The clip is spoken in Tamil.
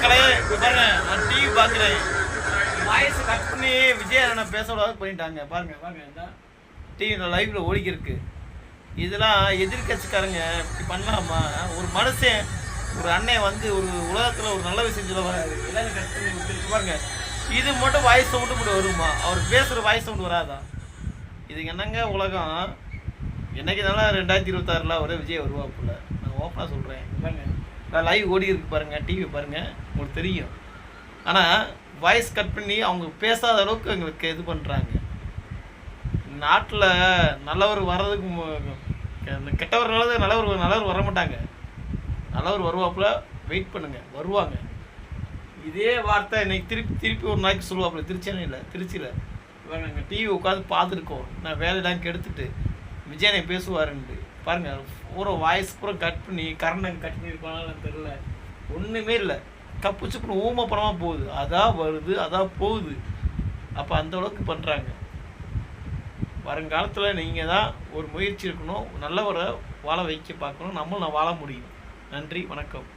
மக்களே பாருங்க, நான் டிவி பார்க்குறேன். வாய்ஸ் கட் பண்ணி விஜய் அண்ணனை பேசக்கூடாது பண்ணிட்டாங்க. பாருங்க பாருங்க, டிவியில் லைவ்ல ஓடிக்கிருக்கு. இதெல்லாம் எதிர்கட்சிக்காரங்க இப்படி பண்ணலாமா? ஒரு மனுஷன், ஒரு அண்ணன் வந்து ஒரு உலகத்தில் ஒரு நல்ல விஷயம் சொல்ல வராது, எல்லாரும் கட் பண்ணி விட்டுருக்கு. பாருங்க, இது மட்டும் வாய்ஸ் சவுண்டு மட்டும் வருமா? அவர் பேசுகிற வாய்ஸ் சவுண்டு வராதா? இதுக்கு என்னங்க உலகம்? என்னைக்குனாலும் 2026 ஒரே விஜய் வருவாப்புல. நான் ஓப்பனாக சொல்கிறேன். பாருங்க, நான் லைவ் ஓடி இருக்கு பாருங்கள், டிவி பாருங்கள், உங்களுக்கு தெரியும். ஆனால் வாய்ஸ் கட் பண்ணி அவங்க பேசாத அளவுக்கு எங்களுக்கு இது பண்ணுறாங்க. நாட்டில் நல்லவர் வர்றதுக்கு கெட்டவர் நல்லவர் வர மாட்டாங்க. நல்லவர் வருவாப்புல, வெயிட் பண்ணுங்கள், வருவாங்க. இதே வார்த்தை இன்னைக்கு திருப்பி ஒரு நாளைக்கு சொல்லுவாப்புல. திருச்சியில் இவங்க நாங்கள் டிவி உட்காந்து பார்த்துருக்கோம். நான் வேலையெல்லாம் கெடுத்துட்டு விஜயனை பேசுவாருன்ட்டு பாருங்கள். பூரா வாய்ஸ் பூரா கட் பண்ணி கரண்ட் கட் பண்ணி இருப்பாங்கன்னு தெரில. ஒன்றுமே இல்லை, கப்பு சுப்புன்னு ஊமை பணமாக போகுது. அதான் வருது, அதான் போகுது. அப்போ அந்த அளவுக்கு பண்ணுறாங்க. வருங்காலத்தில் நீங்கள் தான் ஒரு முயற்சி இருக்கணும், நல்லவரை வாழ வைக்க பார்க்கணும். நம்மளும் நான் வாழ முடியும். நன்றி, வணக்கம்.